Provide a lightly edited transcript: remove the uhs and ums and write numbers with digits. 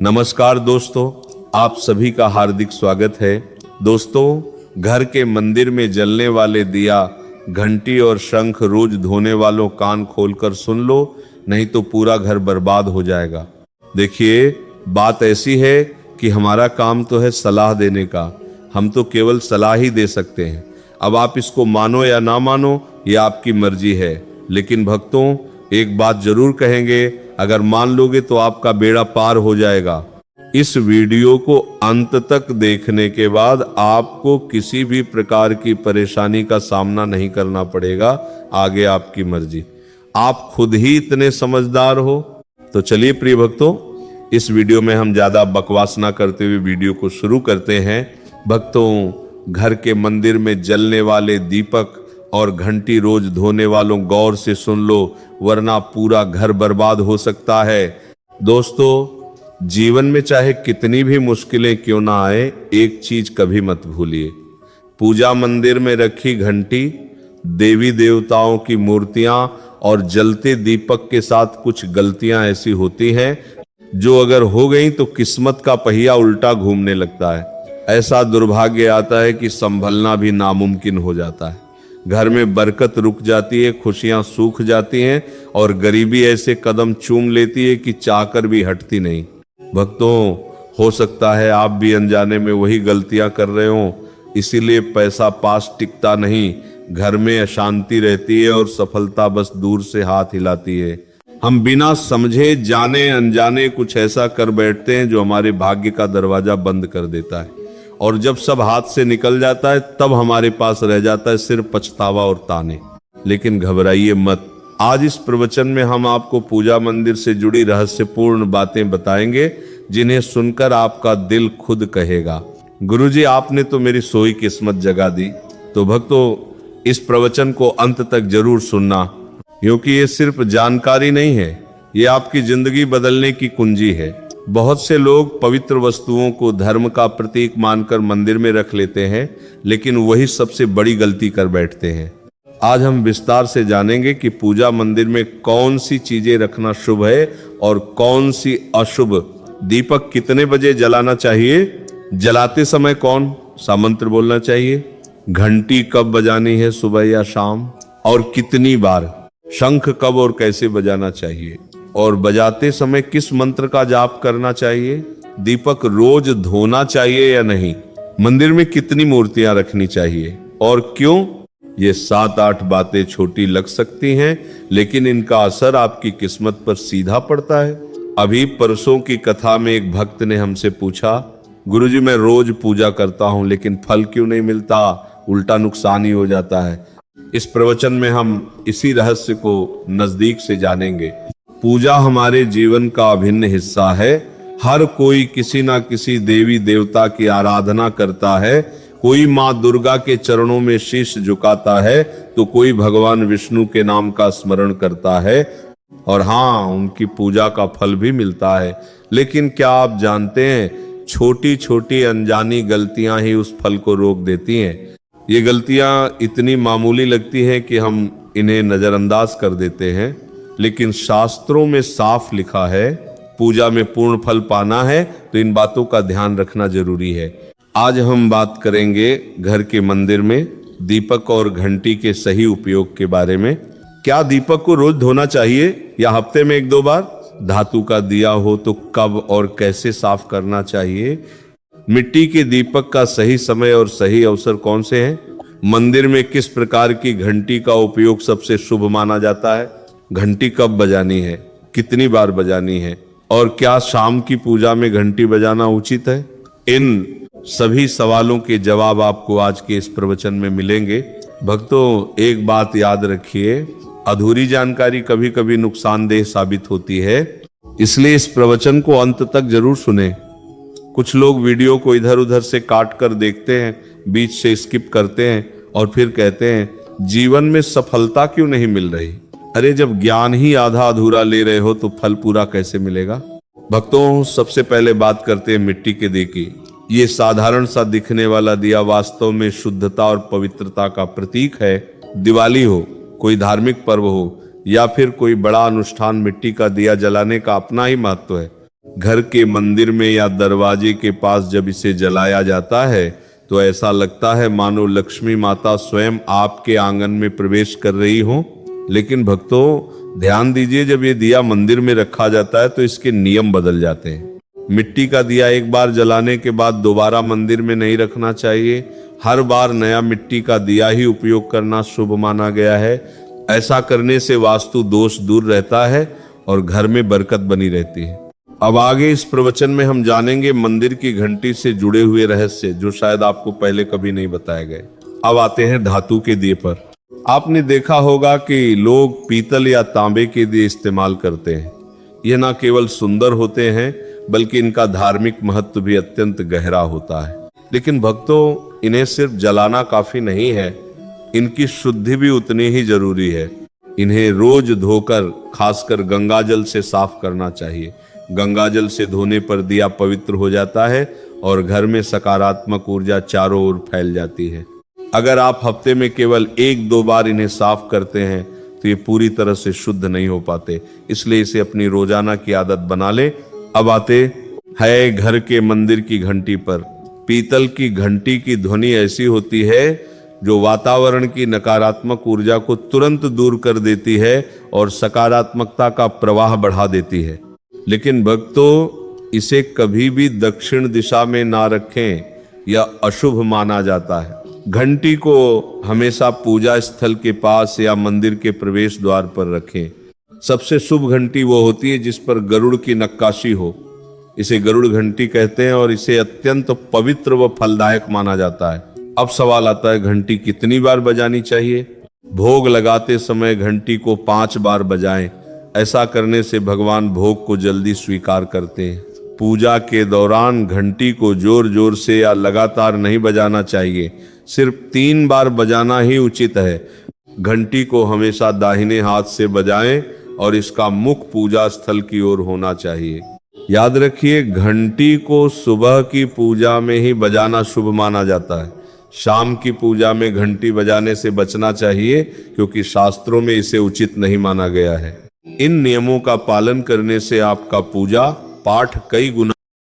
नमस्कार दोस्तों, आप सभी का हार्दिक स्वागत है। दोस्तों, घर के मंदिर में जलने वाले दिया, घंटी और शंख रोज धोने वालों कान खोलकर सुन लो, नहीं तो पूरा घर बर्बाद हो जाएगा। देखिए, बात ऐसी है कि हमारा काम तो है सलाह देने का, हम तो केवल सलाह ही दे सकते हैं। अब आप इसको मानो या ना मानो, ये आपकी मर्जी है। लेकिन भक्तों, एक बात जरूर कहेंगे, अगर मान लोगे तो आपका बेड़ा पार हो जाएगा। इस वीडियो को अंत तक देखने के बाद आपको किसी भी प्रकार की परेशानी का सामना नहीं करना पड़ेगा। आगे आपकी मर्जी, आप खुद ही इतने समझदार हो। तो चलिए प्रिय भक्तों, इस वीडियो में हम ज्यादा बकवास ना करते हुए वीडियो को शुरू करते हैं। भक्तों, घर के मंदिर में जलने वाले दीपक और घंटी रोज धोने वालों, गौर से सुन लो, वरना पूरा घर बर्बाद हो सकता है। दोस्तों, जीवन में चाहे कितनी भी मुश्किलें क्यों ना आए, एक चीज कभी मत भूलिए। पूजा मंदिर में रखी घंटी, देवी देवताओं की मूर्तियां और जलते दीपक के साथ कुछ गलतियां ऐसी होती हैं जो अगर हो गई तो किस्मत का पहिया उल्टा घूमने लगता है। ऐसा दुर्भाग्य आता है कि संभलना भी नामुमकिन हो जाता है। घर में बरकत रुक जाती है, खुशियां सूख जाती हैं और गरीबी ऐसे कदम चूम लेती है कि चाहकर भी हटती नहीं। भक्तों, हो सकता है आप भी अनजाने में वही गलतियां कर रहे हो, इसीलिए पैसा पास टिकता नहीं, घर में अशांति रहती है और सफलता बस दूर से हाथ हिलाती है। हम बिना समझे जाने अनजाने कुछ ऐसा कर बैठते हैं जो हमारे भाग्य का दरवाजा बंद कर देता है, और जब सब हाथ से निकल जाता है तब हमारे पास रह जाता है सिर्फ पछतावा और ताने। लेकिन घबराइए मत, आज इस प्रवचन में हम आपको पूजा मंदिर से जुड़ी रहस्यपूर्ण बातें बताएंगे जिन्हें सुनकर आपका दिल खुद कहेगा, गुरुजी आपने तो मेरी सोई किस्मत जगा दी। तो भक्तों, इस प्रवचन को अंत तक जरूर सुनना, क्योंकि ये सिर्फ जानकारी नहीं है, ये आपकी जिंदगी बदलने की कुंजी है। बहुत से लोग पवित्र वस्तुओं को धर्म का प्रतीक मानकर मंदिर में रख लेते हैं, लेकिन वही सबसे बड़ी गलती कर बैठते हैं। आज हम विस्तार से जानेंगे कि पूजा मंदिर में कौन सी चीजें रखना शुभ है और कौन सी अशुभ। दीपक कितने बजे जलाना चाहिए, जलाते समय कौन सा मंत्र बोलना चाहिए, घंटी कब बजानी है, सुबह या शाम, और कितनी बार, शंख कब और कैसे बजाना चाहिए, और बजाते समय किस मंत्र का जाप करना चाहिए, दीपक रोज धोना चाहिए या नहीं, मंदिर में कितनी मूर्तियां रखनी चाहिए और क्यों। ये 7-8 बातें छोटी लग सकती हैं, लेकिन इनका असर आपकी किस्मत पर सीधा पड़ता है। अभी परसों की कथा में एक भक्त ने हमसे पूछा, गुरुजी मैं रोज पूजा करता हूं लेकिन फल क्यों नहीं मिलता, उल्टा नुकसान ही हो जाता है। इस प्रवचन में हम इसी रहस्य को नजदीक से जानेंगे। पूजा हमारे जीवन का अभिन्न हिस्सा है। हर कोई किसी ना किसी देवी देवता की आराधना करता है। कोई माँ दुर्गा के चरणों में शीश झुकाता है, तो कोई भगवान विष्णु के नाम का स्मरण करता है, और हाँ, उनकी पूजा का फल भी मिलता है। लेकिन क्या आप जानते हैं, छोटी छोटी अनजानी गलतियां ही उस फल को रोक देती हैं। ये गलतियां इतनी मामूली लगती हैं कि हम इन्हें नजरअंदाज कर देते हैं, लेकिन शास्त्रों में साफ लिखा है, पूजा में पूर्ण फल पाना है तो इन बातों का ध्यान रखना जरूरी है। आज हम बात करेंगे घर के मंदिर में दीपक और घंटी के सही उपयोग के बारे में। क्या दीपक को रोज धोना चाहिए या हफ्ते में 1-2 बार? धातु का दिया हो तो कब और कैसे साफ करना चाहिए? मिट्टी के दीपक का सही समय और सही अवसर कौन से हैं? मंदिर में किस प्रकार की घंटी का उपयोग सबसे शुभ माना जाता है? घंटी कब बजानी है, कितनी बार बजानी है, और क्या शाम की पूजा में घंटी बजाना उचित है? इन सभी सवालों के जवाब आपको आज के इस प्रवचन में मिलेंगे। भक्तों, एक बात याद रखिए, अधूरी जानकारी कभी कभी नुकसानदेह साबित होती है, इसलिए इस प्रवचन को अंत तक जरूर सुने। कुछ लोग वीडियो को इधर उधर से काट कर देखते हैं, बीच से स्किप करते हैं और फिर कहते हैं जीवन में सफलता क्यों नहीं मिल रही। अरे, जब ज्ञान ही आधा अधूरा ले रहे हो तो फल पूरा कैसे मिलेगा। भक्तों, सबसे पहले बात करते हैं मिट्टी के दिए की। ये साधारण सा दिखने वाला दिया वास्तव में शुद्धता और पवित्रता का प्रतीक है। दिवाली हो, कोई धार्मिक पर्व हो या फिर कोई बड़ा अनुष्ठान, मिट्टी का दिया जलाने का अपना ही महत्व है। घर के मंदिर में या दरवाजे के पास जब इसे जलाया जाता है तो ऐसा लगता है मानो लक्ष्मी माता स्वयं आपके आंगन में प्रवेश कर रही हो। लेकिन भक्तों ध्यान दीजिए, जब ये दिया मंदिर में रखा जाता है तो इसके नियम बदल जाते हैं। मिट्टी का दिया एक बार जलाने के बाद दोबारा मंदिर में नहीं रखना चाहिए। हर बार नया मिट्टी का दिया ही उपयोग करना शुभ माना गया है। ऐसा करने से वास्तु दोष दूर रहता है और घर में बरकत बनी रहती है। अब आगे इस प्रवचन में हम जानेंगे मंदिर की घंटी से जुड़े हुए रहस्य जो शायद आपको पहले कभी नहीं बताए गए। अब आते हैं धातु के दिए पर। आपने देखा होगा कि लोग पीतल या तांबे के दिए इस्तेमाल करते हैं। यह न केवल सुंदर होते हैं बल्कि इनका धार्मिक महत्व भी अत्यंत गहरा होता है। लेकिन भक्तों, इन्हें सिर्फ जलाना काफी नहीं है, इनकी शुद्धि भी उतनी ही जरूरी है। इन्हें रोज धोकर खासकर गंगाजल से साफ करना चाहिए। गंगाजल से धोने पर दिया पवित्र हो जाता है और घर में सकारात्मक ऊर्जा चारों ओर फैल जाती है। अगर आप हफ्ते में केवल 1-2 बार इन्हें साफ करते हैं तो ये पूरी तरह से शुद्ध नहीं हो पाते, इसलिए इसे अपनी रोजाना की आदत बना ले। अब आते हैं घर के मंदिर की घंटी पर। पीतल की घंटी की ध्वनि ऐसी होती है जो वातावरण की नकारात्मक ऊर्जा को तुरंत दूर कर देती है और सकारात्मकता का प्रवाह बढ़ा देती है। लेकिन भक्तों, इसे कभी भी दक्षिण दिशा में ना रखें, यह अशुभ माना जाता है। घंटी को हमेशा पूजा स्थल के पास या मंदिर के प्रवेश द्वार पर रखें। सबसे शुभ घंटी वो होती है जिस पर गरुड़ की नक्काशी हो। इसे गरुड़ घंटी कहते हैं और इसे अत्यंत पवित्र व फलदायक माना जाता है। अब सवाल आता है, घंटी कितनी बार बजानी चाहिए? भोग लगाते समय घंटी को 5 बार बजाएं। ऐसा करने से भगवान भोग को जल्दी स्वीकार करते हैं। पूजा के दौरान घंटी को जोर जोर से या लगातार नहीं बजाना चाहिए, सिर्फ 3 बार बजाना ही उचित है। घंटी को हमेशा दाहिने हाथ से बजाएं और इसका मुख पूजा स्थल की ओर होना चाहिए। याद रखिए, घंटी को सुबह की पूजा में ही बजाना शुभ माना जाता है। शाम की पूजा में घंटी बजाने से बचना चाहिए क्योंकि शास्त्रों में इसे उचित नहीं माना गया है। इन नियमों का पालन करने से आपका पूजा पाठ कई गुना